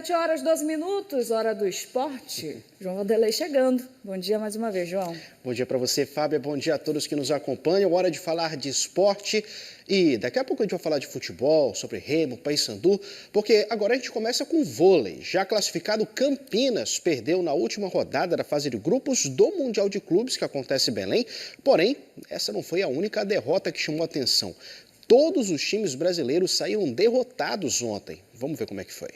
7h12, hora do esporte. João Vanderlei chegando. Bom dia mais uma vez, João. Bom dia para você, Fábio. Bom dia a todos que nos acompanham. Hora de falar de esporte e daqui a pouco a gente vai falar de futebol, sobre Remo, Paysandu, porque agora a gente começa com vôlei. Já classificado, Campinas perdeu na última rodada da fase de grupos do Mundial de Clubes, que acontece em Belém. Porém, essa não foi a única derrota que chamou a atenção. Todos os times brasileiros saíram derrotados ontem. Vamos ver como é que foi.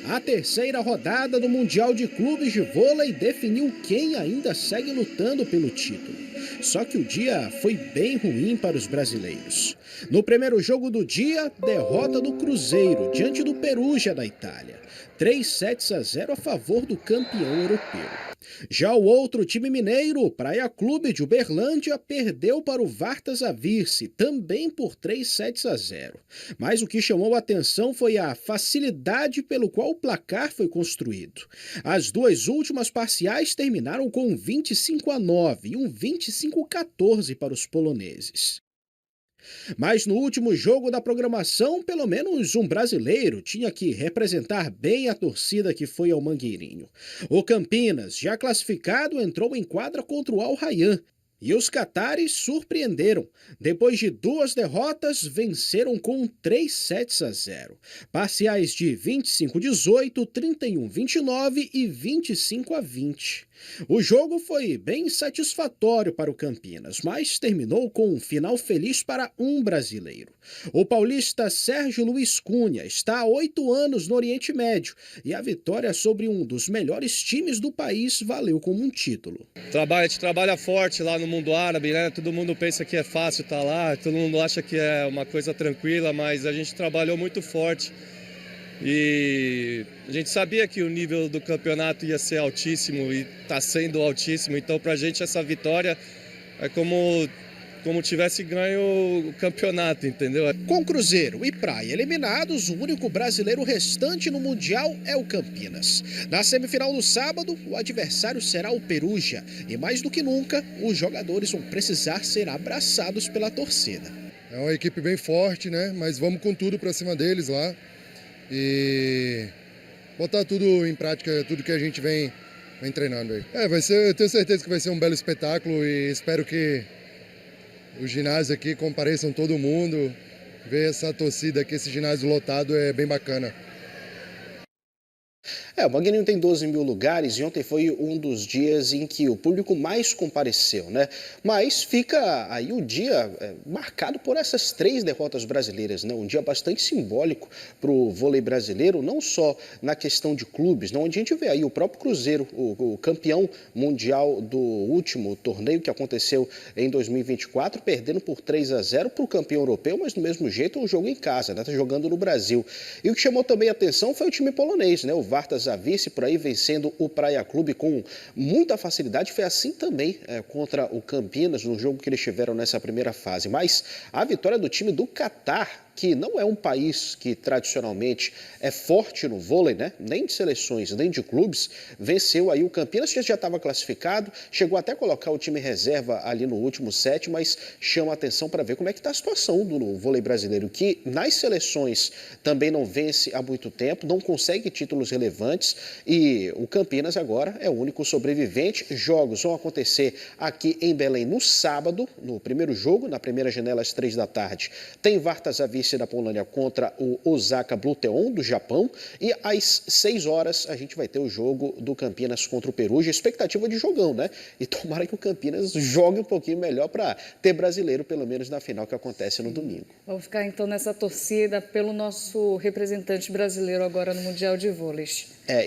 A terceira rodada do Mundial de Clubes de Vôlei definiu quem ainda segue lutando pelo título. Só que o dia foi bem ruim para os brasileiros. No primeiro jogo do dia, derrota do Cruzeiro diante do Perugia da Itália. 3-0 a favor do campeão europeu. Já o outro time mineiro, o Praia Clube de Uberlândia, perdeu para o Vartas Avirse, também por 3-0. Mas o que chamou a atenção foi a facilidade pelo qual o placar foi construído. As duas últimas parciais terminaram com um 25-9 e um 25-14 para os poloneses. Mas no último jogo da programação, pelo menos um brasileiro tinha que representar bem a torcida que foi ao Mangueirinho. O Campinas, já classificado, entrou em quadra contra o Al Rayyan. E os catares surpreenderam. Depois de duas derrotas, venceram com 3-0. Parciais de 25-18, 31-29 e 25-20. O jogo foi bem satisfatório para o Campinas, mas terminou com um final feliz para um brasileiro. O paulista Sérgio Luiz Cunha está há 8 anos no Oriente Médio e a vitória sobre um dos melhores times do país valeu como um título. A gente trabalha forte lá no mundo árabe, né? Todo mundo pensa que é fácil estar lá, todo mundo acha que é uma coisa tranquila, mas a gente trabalhou muito forte. E a gente sabia que o nível do campeonato ia ser altíssimo e está sendo altíssimo, então para a gente essa vitória é como tivesse ganho o campeonato, entendeu? Com Cruzeiro e Praia eliminados, o único brasileiro restante no Mundial é o Campinas. Na semifinal do sábado, o adversário será o Perugia e mais do que nunca, os jogadores vão precisar ser abraçados pela torcida. É uma equipe bem forte, né? Mas vamos com tudo para cima deles lá. E botar tudo em prática, tudo que a gente vem treinando aí. Eu tenho certeza que vai ser um belo espetáculo e espero que o ginásio aqui compareçam todo mundo, ver essa torcida aqui, esse ginásio lotado é bem bacana. O Mangueirinho tem 12 mil lugares e ontem foi um dos dias em que o público mais compareceu, né? Mas fica aí o dia marcado por essas 3 derrotas brasileiras, né? Um dia bastante simbólico para o vôlei brasileiro, não só na questão de clubes, não, onde a gente vê aí o próprio Cruzeiro, o campeão mundial do último torneio que aconteceu em 2024, perdendo por 3-0 para o campeão europeu, mas do mesmo jeito um jogo em casa, né? Tá jogando no Brasil. E o que chamou também a atenção foi o time polonês, né? O Vartas Avirse por aí vencendo o Praia Clube com muita facilidade. Foi assim também contra o Campinas no jogo que eles tiveram nessa primeira fase. Mas a vitória do time do Catar, que não é um país que tradicionalmente é forte no vôlei, né? Nem de seleções, nem de clubes, venceu aí o Campinas, que já estava classificado, chegou até a colocar o time reserva ali no último set, mas chama a atenção para ver como é que está a situação do vôlei brasileiro, que nas seleções também não vence há muito tempo, não consegue títulos relevantes e o Campinas agora é o único sobrevivente. Jogos vão acontecer aqui em Belém no sábado, no primeiro jogo, na primeira janela às 3 da tarde. Tem Vartas Avirse da Polônia contra o Osaka Bluteon do Japão e às 6 horas a gente vai ter o jogo do Campinas contra o Perugia, expectativa de jogão, né? E tomara que o Campinas jogue um pouquinho melhor para ter brasileiro pelo menos na final que acontece no domingo. Vamos ficar então nessa torcida pelo nosso representante brasileiro agora no Mundial de Vôlei.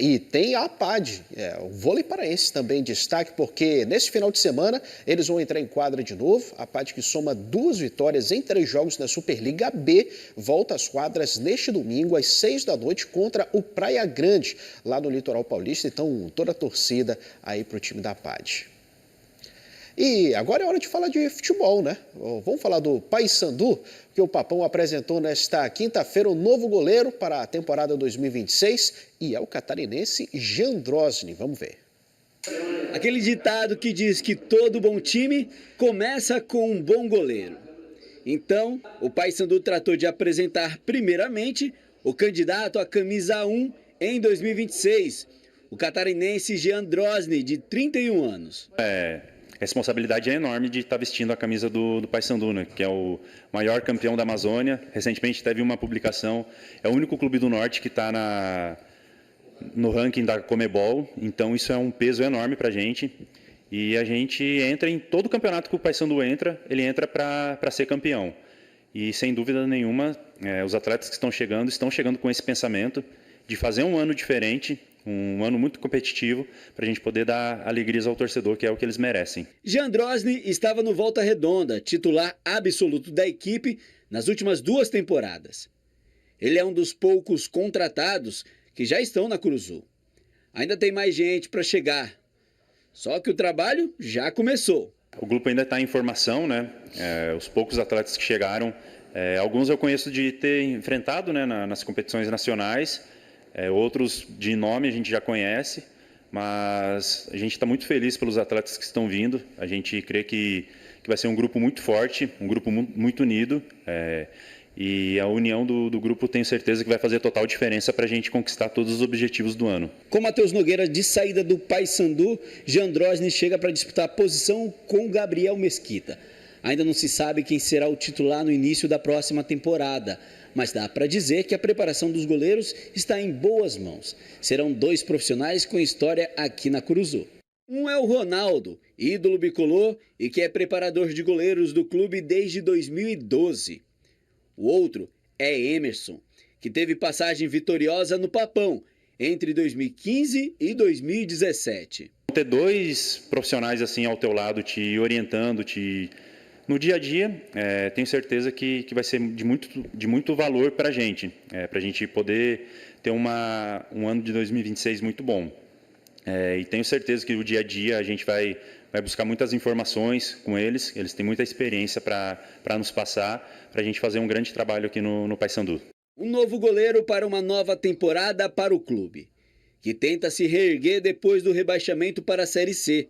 E tem a APAD, o vôlei paraense também em destaque, porque nesse final de semana eles vão entrar em quadra de novo. A APAD, que soma 2 vitórias em 3 jogos na Superliga B, volta às quadras neste domingo às 6 da noite contra o Praia Grande, lá no litoral paulista. Então toda a torcida aí para o time da APAD. E agora é hora de falar de futebol, né? Vamos falar do Paysandu, que o Papão apresentou nesta quinta-feira o novo goleiro para a temporada 2026 e é o catarinense Jandrosny. Vamos ver. Aquele ditado que diz que todo bom time começa com um bom goleiro. Então, o Paysandu tratou de apresentar primeiramente o candidato à camisa 1 em 2026, o catarinense Jean Drosny, de 31 anos. A responsabilidade é enorme de estar vestindo a camisa do Paysandu, né, que é o maior campeão da Amazônia. Recentemente teve uma publicação, é o único clube do Norte que está no ranking da Comebol, então isso é um peso enorme para a gente. E a gente entra em todo campeonato que o Paysandu entra, ele entra para ser campeão. E sem dúvida nenhuma, os atletas que estão chegando com esse pensamento de fazer um ano diferente, um ano muito competitivo, para a gente poder dar alegrias ao torcedor, que é o que eles merecem. Jean Drosny estava no Volta Redonda, titular absoluto da equipe nas últimas 2 temporadas. Ele é um dos poucos contratados que já estão na Curuzu. Ainda tem mais gente para chegar, só que o trabalho já começou. O grupo ainda está em formação, né? Os poucos atletas que chegaram, alguns eu conheço de ter enfrentado, né, nas competições nacionais, outros de nome a gente já conhece, mas a gente está muito feliz pelos atletas que estão vindo. A gente crê que vai ser um grupo muito forte, um grupo muito unido, e a união do grupo tenho certeza que vai fazer total diferença para a gente conquistar todos os objetivos do ano. Com Matheus Nogueira de saída do Paysandu, Jean Drosny chega para disputar a posição com Gabriel Mesquita. Ainda não se sabe quem será o titular no início da próxima temporada, mas dá para dizer que a preparação dos goleiros está em boas mãos. Serão 2 profissionais com história aqui na Curuzu. Um é o Ronaldo, ídolo bicolor e que é preparador de goleiros do clube desde 2012. O outro é Emerson, que teve passagem vitoriosa no Papão entre 2015 e 2017. Ter 2 profissionais assim ao teu lado, te orientando, no dia a dia, tenho certeza que vai ser de muito valor para a gente poder ter um ano de 2026 muito bom. E tenho certeza que o dia a dia a gente vai buscar muitas informações com eles têm muita experiência para nos passar, para a gente fazer um grande trabalho aqui no Paysandu. Um novo goleiro para uma nova temporada para o clube, que tenta se reerguer depois do rebaixamento para a Série C.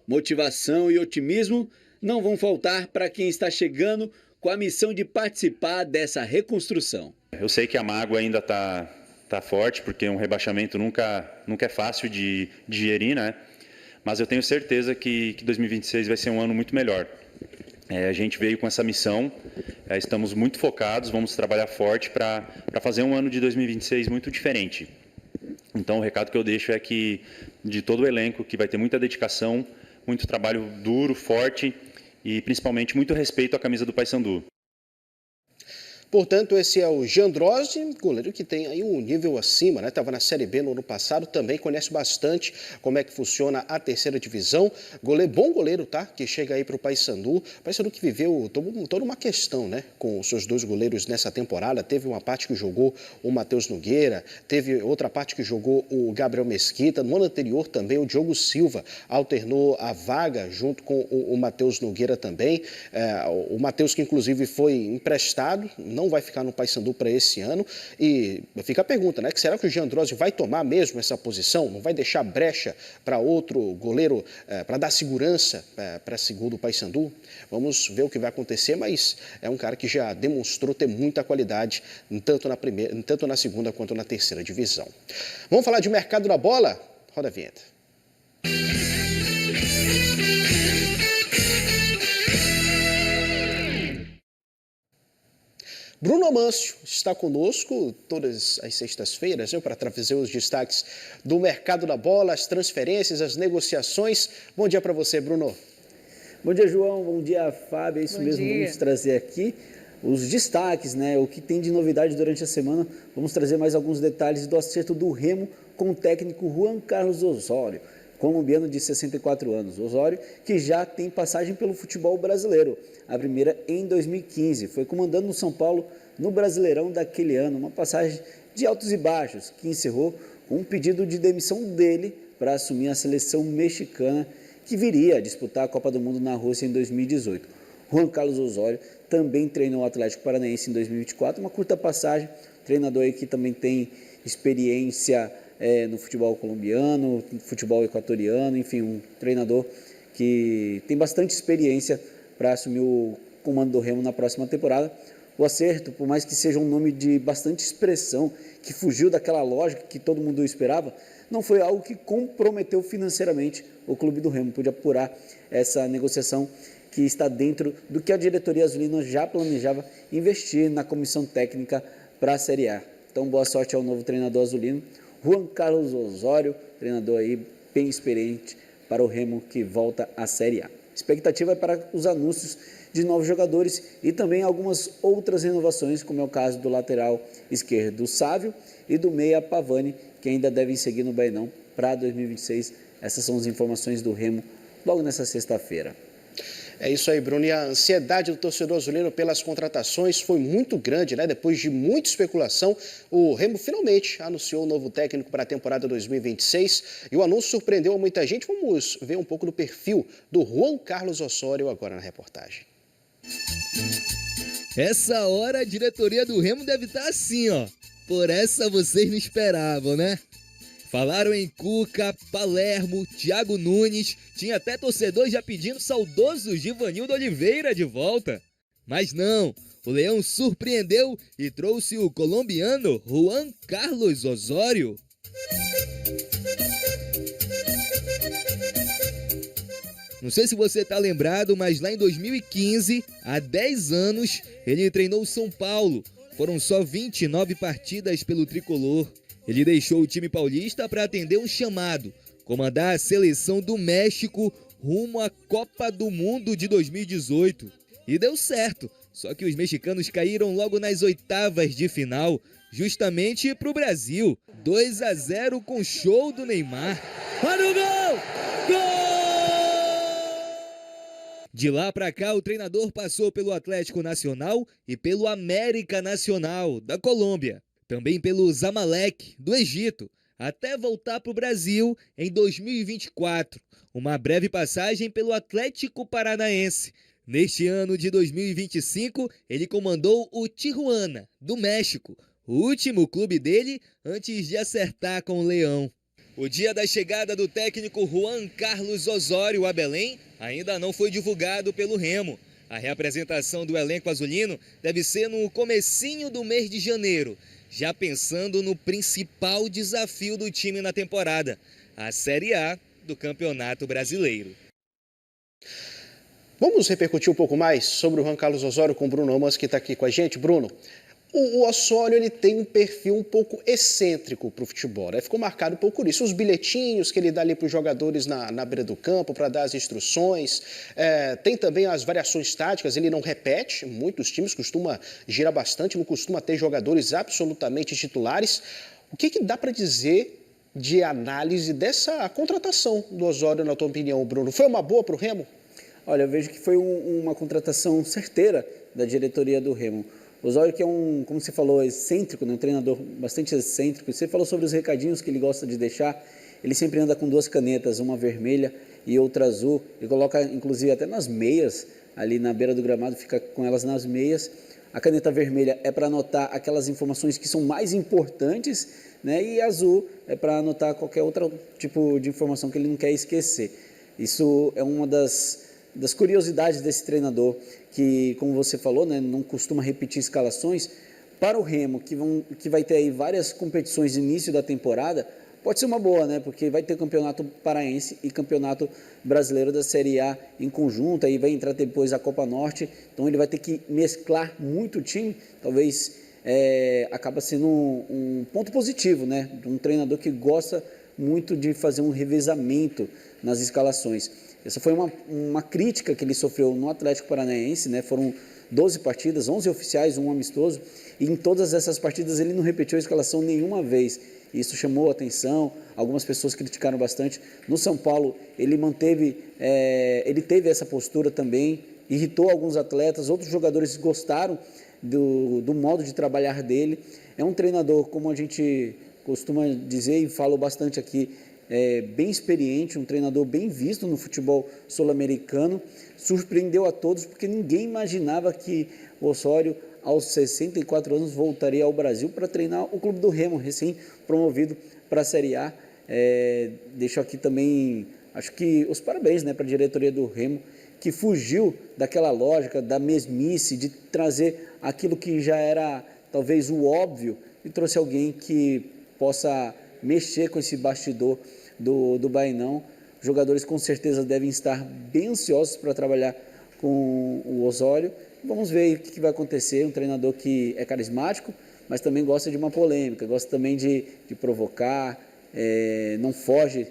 Motivação e otimismo não vão faltar para quem está chegando com a missão de participar dessa reconstrução. Eu sei que a mágoa ainda está forte, porque um rebaixamento nunca é fácil de digerir, né? Mas eu tenho certeza que 2026 vai ser um ano muito melhor. A gente veio com essa missão, estamos muito focados, vamos trabalhar forte para fazer um ano de 2026 muito diferente. Então o recado que eu deixo é que de todo o elenco, que vai ter muita dedicação, muito trabalho duro, forte e principalmente muito respeito à camisa do Paysandu. Portanto, esse é o Jean Drosny, goleiro que tem aí um nível acima, né? Estava na Série B no ano passado, também conhece bastante como é que funciona a 3ª divisão. Bom goleiro, tá? Que chega aí para o Paysandu. Paysandu que viveu toda uma questão, né? Com os seus 2 goleiros nessa temporada. Teve uma parte que jogou o Matheus Nogueira, teve outra parte que jogou o Gabriel Mesquita. No ano anterior também o Diogo Silva alternou a vaga junto com o Matheus Nogueira também. O Matheus que inclusive foi emprestado, não vai ficar no Paysandu para esse ano. E fica a pergunta, né? Que será que o Jean Drosny vai tomar mesmo essa posição? Não vai deixar brecha para outro goleiro, para dar segurança para a segunda do Paysandu? Vamos ver o que vai acontecer, mas é um cara que já demonstrou ter muita qualidade, tanto na segunda quanto na 3ª divisão. Vamos falar de mercado da bola? Roda a vinheta. Bruno Amâncio está conosco todas as sextas-feiras, para trazer os destaques do mercado da bola, as transferências, as negociações. Bom dia para você, Bruno. Bom dia, João. Bom dia, Fábio. É isso mesmo, vamos trazer aqui os destaques, né? O que tem de novidade durante a semana. Vamos trazer mais alguns detalhes do acerto do Remo com o técnico Juan Carlos Osório, colombiano de 64 anos. Osório, que já tem passagem pelo futebol brasileiro. A primeira em 2015. Foi comandando no São Paulo no Brasileirão daquele ano. Uma passagem de altos e baixos, que encerrou com um pedido de demissão dele para assumir a seleção mexicana, que viria a disputar a Copa do Mundo na Rússia em 2018. Juan Carlos Osório também treinou o Atlético Paranaense em 2024. Uma curta passagem. Treinador aí que também tem experiência no futebol colombiano, no futebol equatoriano, enfim, um treinador que tem bastante experiência para assumir o comando do Remo na próxima temporada. o acerto, por mais que seja um nome de bastante expressão, que fugiu daquela lógica que todo mundo esperava, não foi algo que comprometeu financeiramente o clube do Remo. Pôde apurar essa negociação que está dentro do que a diretoria azulina já planejava investir na comissão técnica para a Série A. Então, boa sorte ao novo treinador azulino, Juan Carlos Osório, treinador aí bem experiente para o Remo que volta à Série A. A expectativa é para os anúncios de novos jogadores e também algumas outras renovações, como é o caso do lateral esquerdo Sávio e do meia Pavani, que ainda devem seguir no Baenão para 2026. Essas são as informações do Remo logo nessa sexta-feira. É isso aí, Bruno. E a ansiedade do torcedor azulino pelas contratações foi muito grande, né? Depois de muita especulação, o Remo finalmente anunciou o novo técnico para a temporada 2026 e o anúncio surpreendeu muita gente. Vamos ver um pouco do perfil do Juan Carlos Osório agora na reportagem. Essa hora a diretoria do Remo deve estar assim, ó. Por essa vocês não esperavam, né? Falaram em Cuca, Palermo, Thiago Nunes, tinha até torcedor já pedindo saudoso Givanildo Oliveira de volta. Mas não, o Leão surpreendeu e trouxe o colombiano Juan Carlos Osório. Não sei se você tá lembrado, mas lá em 2015, há 10 anos, ele treinou o São Paulo. Foram só 29 partidas pelo tricolor. Ele deixou o time paulista para atender um chamado, comandar a seleção do México rumo à Copa do Mundo de 2018. E deu certo, só que os mexicanos caíram logo nas oitavas de final, justamente para o Brasil. 2-0 com show do Neymar. Olha o gol! Gol! De lá para cá, o treinador passou pelo Atlético Nacional e pelo América Nacional, da Colômbia. Também pelo Zamalek, do Egito, até voltar para o Brasil em 2024. Uma breve passagem pelo Atlético Paranaense. Neste ano de 2025, ele comandou o Tijuana, do México, o último clube dele antes de acertar com o Leão. O dia da chegada do técnico Juan Carlos Osório a Belém ainda não foi divulgado pelo Remo. A reapresentação do elenco azulino deve ser no comecinho do mês de janeiro, já pensando no principal desafio do time na temporada, a Série A do Campeonato Brasileiro. Vamos repercutir um pouco mais sobre o Juan Carlos Osório com o Bruno Romans, que está aqui com a gente. Bruno, o Osório ele tem um perfil um pouco excêntrico para o futebol, né? Ficou marcado um pouco por isso. Os bilhetinhos que ele dá ali para os jogadores na beira do campo para dar as instruções. Tem também as variações táticas, ele não repete. Muitos times costumam girar bastante, não costuma ter jogadores absolutamente titulares. O que dá para dizer de análise dessa contratação do Osório, na tua opinião, Bruno? Foi uma boa para o Remo? Olha, eu vejo que foi uma contratação certeira da diretoria do Remo. O Osório, que é como você falou, excêntrico, né? Um treinador bastante excêntrico. Você falou sobre os recadinhos que ele gosta de deixar. Ele sempre anda com 2 canetas, uma vermelha e outra azul. Ele coloca, inclusive, até nas meias, ali na beira do gramado, fica com elas nas meias. A caneta vermelha é para anotar aquelas informações que são mais importantes, né? E a azul é para anotar qualquer outro tipo de informação que ele não quer esquecer. Isso é uma das curiosidades desse treinador, que, como você falou, né, não costuma repetir escalações. Para o Remo, que vai ter aí várias competições no início da temporada, pode ser uma boa, né, porque vai ter Campeonato Paraense e Campeonato Brasileiro da Série A em conjunto, aí vai entrar depois a Copa Norte, então ele vai ter que mesclar muito o time, talvez acaba sendo um ponto positivo, né, de um treinador que gosta muito de fazer um revezamento nas escalações. Essa foi uma crítica que ele sofreu no Atlético Paranaense, né? Foram 12 partidas, 11 oficiais, um amistoso, e em todas essas partidas ele não repetiu a escalação nenhuma vez. Isso chamou a atenção, algumas pessoas criticaram bastante. No São Paulo, ele teve essa postura também, irritou alguns atletas, outros jogadores gostaram do modo de trabalhar dele. É um treinador, como a gente costuma dizer e falo bastante aqui, bem experiente, um treinador bem visto no futebol sul-americano, surpreendeu a todos porque ninguém imaginava que o Osório, aos 64 anos, voltaria ao Brasil para treinar o clube do Remo, recém-promovido para a Série A. Deixo aqui também, acho que os parabéns, né, para a diretoria do Remo, que fugiu daquela lógica, da mesmice, de trazer aquilo que já era talvez o óbvio e trouxe alguém que possa mexer com esse bastidor do Bainão. Os jogadores com certeza devem estar bem ansiosos para trabalhar com o Osório. Vamos ver o que vai acontecer. Um treinador que é carismático, mas também gosta de uma polêmica, gosta também de provocar, não foge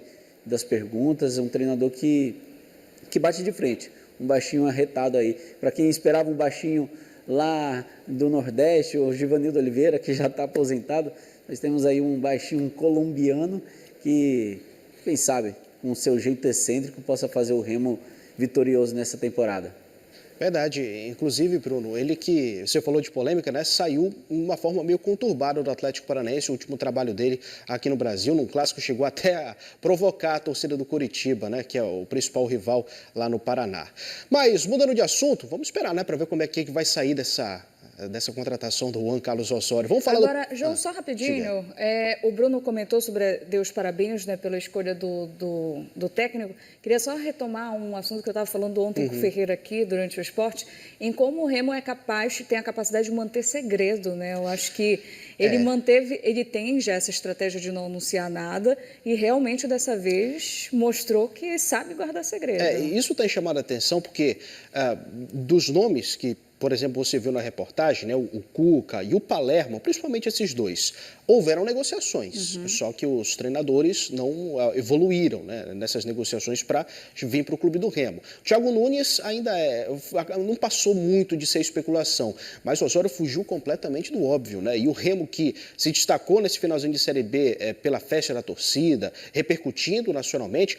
das perguntas. É um treinador que bate de frente, um baixinho arretado aí. Para quem esperava um baixinho lá do Nordeste, o Givanildo Oliveira, que já está aposentado, nós temos aí um baixinho colombiano que, quem sabe, com o seu jeito excêntrico, possa fazer o Remo vitorioso nessa temporada. Verdade. Inclusive, Bruno, ele que, você falou de polêmica, né? Saiu de uma forma meio conturbada do Atlético Paranaense, o último trabalho dele aqui no Brasil, num clássico chegou até a provocar a torcida do Coritiba, né? Que é o principal rival lá no Paraná. Mas, mudando de assunto, vamos esperar, né? Para ver como é que vai sair dessa contratação do Juan Carlos Osório. Vamos falar agora, João, só rapidinho, o Bruno comentou sobre, deu os parabéns, né, pela escolha do técnico. Queria só retomar um assunto que eu estava falando ontem com o Ferreira aqui, durante o esporte, em como o Remo tem a capacidade de manter segredo, né? Eu acho que ele tem já essa estratégia de não anunciar nada e realmente dessa vez mostrou que sabe guardar segredo. Isso tem chamado a atenção porque dos nomes que, por exemplo, você viu na reportagem, né, o Cuca e o Palermo, principalmente esses dois, houveram negociações, só que os treinadores não evoluíram, né, nessas negociações para vir para o clube do Remo. O Thiago Nunes ainda não passou muito de ser especulação, mas o Osório fugiu completamente do óbvio, né? E o Remo, que se destacou nesse finalzinho de Série B pela festa da torcida, repercutindo nacionalmente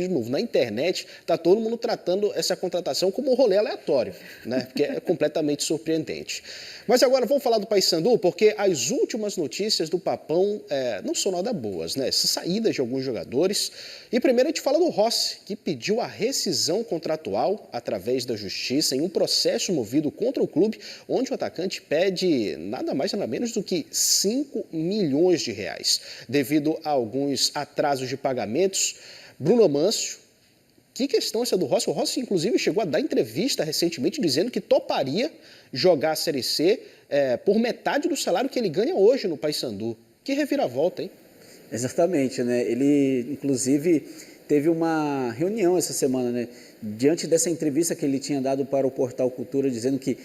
de novo. Na internet, está todo mundo tratando essa contratação como um rolê aleatório, né? Porque é completamente surpreendente. Mas agora vamos falar do Paysandu, porque as últimas notícias do Papão não são nada boas, né? Saídas de alguns jogadores. E primeiro a gente fala do Rossi, que pediu a rescisão contratual através da Justiça em um processo movido contra o clube, onde o atacante pede nada mais nada menos do que 5 milhões de reais, devido a alguns atrasos de pagamentos. Bruno Amâncio, que questão essa do Rossi? O Rossi, inclusive, chegou a dar entrevista recentemente dizendo que toparia jogar a Série C por metade do salário que ele ganha hoje no Paysandu. Que reviravolta, hein? Exatamente, né? Ele, inclusive, teve uma reunião essa semana, né? Diante dessa entrevista que ele tinha dado para o Portal Cultura, dizendo que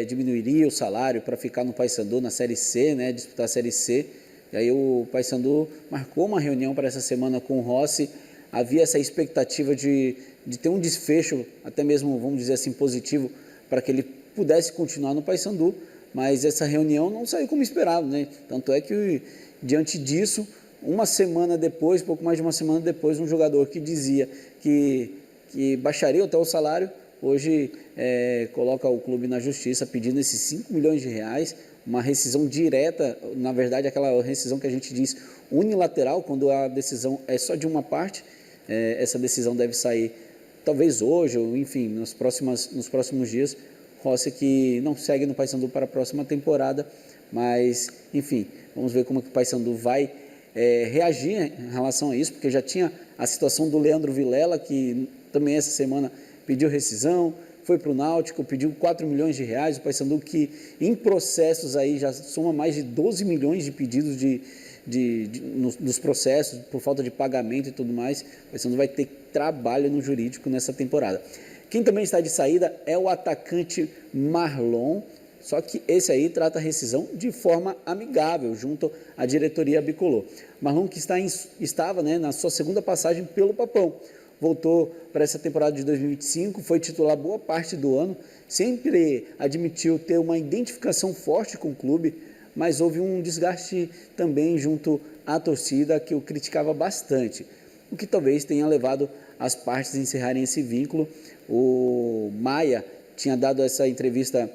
diminuiria o salário para ficar no Paysandu na Série C, né? Disputar a Série C. E aí o Paysandu marcou uma reunião para essa semana com o Rossi. Havia essa expectativa de ter um desfecho, até mesmo, vamos dizer assim, positivo, para que ele pudesse continuar no Paysandu, mas essa reunião não saiu como esperado, né? Tanto é que, diante disso, uma semana depois, pouco mais de uma semana depois, um jogador que dizia que baixaria até o salário, hoje coloca o clube na justiça pedindo esses 5 milhões de reais, uma rescisão direta, na verdade, aquela rescisão que a gente diz unilateral, quando a decisão é só de uma parte. Essa decisão deve sair talvez hoje, ou enfim, nos próximos dias. Rossi que não segue no Paysandu para a próxima temporada, mas enfim, vamos ver como que o Paysandu vai reagir em relação a isso, porque já tinha a situação do Leandro Vilela, que também essa semana pediu rescisão, foi para o Náutico, pediu 4 milhões de reais, o Paysandu que em processos aí já soma mais de 12 milhões de pedidos nos processos, por falta de pagamento e tudo mais. O Paysandu vai ter trabalho no jurídico nessa temporada. Quem também está de saída é o atacante Marlon, só que esse aí trata a rescisão de forma amigável, junto à diretoria bicolor. Marlon que estava, né, na sua segunda passagem pelo Papão, voltou para essa temporada de 2025, foi titular boa parte do ano, sempre admitiu ter uma identificação forte com o clube, mas houve um desgaste também junto à torcida que o criticava bastante, o que talvez tenha levado as partes a encerrarem esse vínculo. O Maia tinha dado essa entrevista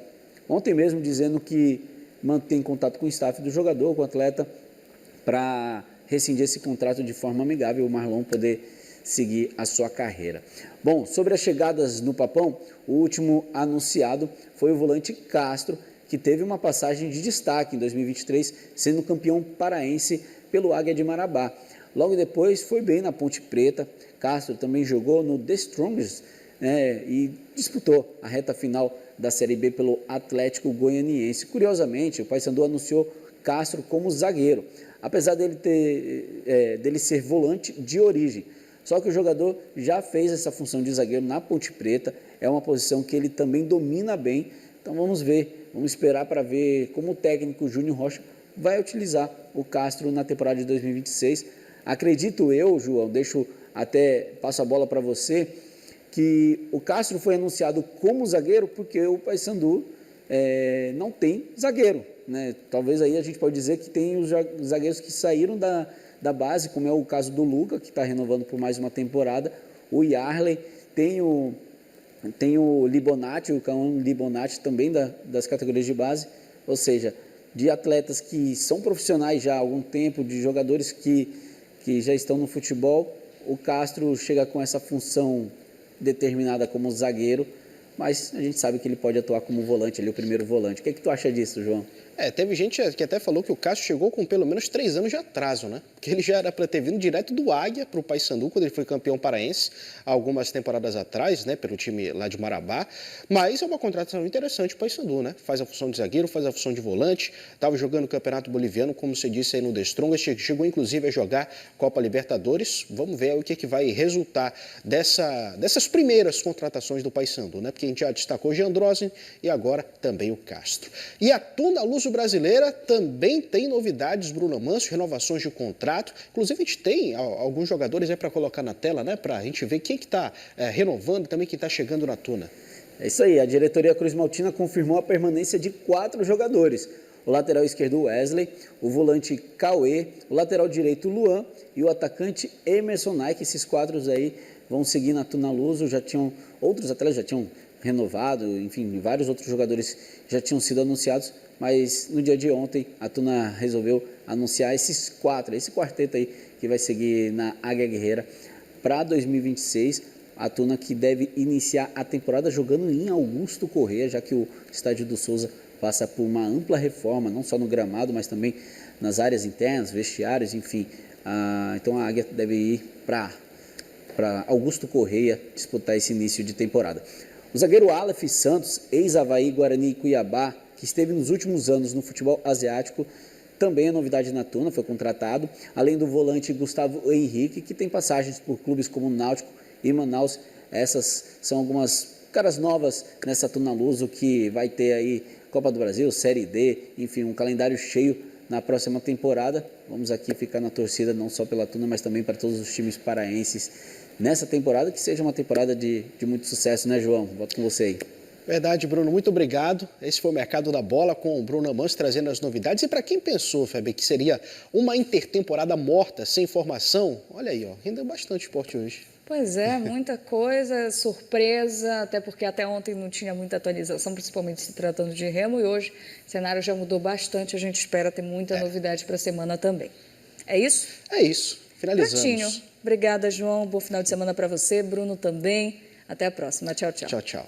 ontem mesmo, dizendo que mantém contato com o staff do jogador, com o atleta, para rescindir esse contrato de forma amigável, o Marlon poder seguir a sua carreira. Bom, sobre as chegadas no Papão, o último anunciado foi o volante Castro, que teve uma passagem de destaque em 2023, sendo campeão paraense pelo Águia de Marabá. Logo depois foi bem na Ponte Preta. Castro também jogou no The Strongest, né, e disputou a reta final da Série B pelo Atlético Goianiense. Curiosamente, o Paysandu anunciou Castro como zagueiro, apesar dele ser volante de origem. Só que o jogador já fez essa função de zagueiro na Ponte Preta, é uma posição que ele também domina bem. Então vamos ver, vamos esperar para ver como o técnico Júnior Rocha vai utilizar o Castro na temporada de 2026. Acredito eu, João, passo a bola para você, que o Castro foi anunciado como zagueiro porque o Paysandu não tem zagueiro, né? Talvez aí a gente pode dizer que tem os zagueiros que saíram da base, como é o caso do Luca, que está renovando por mais uma temporada, o Yarley, tem o Libonati, o Cão Libonati também das categorias de base, ou seja, de atletas que são profissionais já há algum tempo, de jogadores que já estão no futebol. O Castro chega com essa função determinada como zagueiro, mas a gente sabe que ele pode atuar como volante, ele é o primeiro volante. O que tu acha disso, João? Teve gente que até falou que o Castro chegou com pelo menos 3 anos de atraso, né? Porque ele já era para ter vindo direto do Águia para o Paysandu, quando ele foi campeão paraense, há algumas temporadas atrás, né? Pelo time lá de Marabá. Mas é uma contratação interessante o Paysandu, né? Faz a função de zagueiro, faz a função de volante. Estava jogando o Campeonato Boliviano, como você disse aí no The Strongest, chegou inclusive a jogar Copa Libertadores. Vamos ver o que vai resultar dessas primeiras contratações do Paysandu, né? Porque a gente já destacou Jean Drosnin e agora também o Castro. E a Tuna Luso Brasileira também tem novidades, Bruno Manso, renovações de contrato. Inclusive, a gente tem alguns jogadores aí para colocar na tela, né? Para a gente ver quem que está renovando e também quem está chegando na Tuna. É isso aí, a diretoria Cruz Maltina confirmou a permanência de 4 jogadores. O lateral esquerdo Wesley, o volante Cauê, o lateral direito Luan e o atacante Emerson Nike. Esses 4 aí vão seguir na Tuna Luso. Outros atletas já tinham renovado, enfim, vários outros jogadores já tinham sido anunciados, mas no dia de ontem a Tuna resolveu anunciar esse quarteto aí que vai seguir na Águia Guerreira para 2026. A Tuna que deve iniciar a temporada jogando em Augusto Corrêa, já que o Estádio do Souza passa por uma ampla reforma, não só no gramado, mas também nas áreas internas, vestiários, enfim. Então a Águia deve ir para Augusto Corrêa disputar esse início de temporada. O zagueiro Aleph Santos, ex-Avaí, Guarani e Cuiabá, que esteve nos últimos anos no futebol asiático, também é novidade na Tuna, foi contratado, além do volante Gustavo Henrique, que tem passagens por clubes como Náutico e Manaus. Essas são algumas caras novas nessa Tuna Luso, que vai ter aí Copa do Brasil, Série D, enfim, um calendário cheio na próxima temporada. Vamos aqui ficar na torcida não só pela Tuna, mas também para todos os times paraenses nessa temporada, que seja uma temporada de muito sucesso, né, João? Volto com você aí. Verdade, Bruno, muito obrigado. Esse foi o Mercado da Bola com o Bruno Manso trazendo as novidades. E para quem pensou, Feb, que seria uma intertemporada morta, sem formação, olha aí, rendeu bastante esporte hoje. Pois é, muita coisa, surpresa, até porque até ontem não tinha muita atualização, principalmente se tratando de remo, e hoje o cenário já mudou bastante, a gente espera ter muita novidade para a semana também. É isso? É isso, finalizamos. Prontinho. Obrigada, João, bom final de semana para você, Bruno também. Até a próxima, tchau, tchau. Tchau, tchau.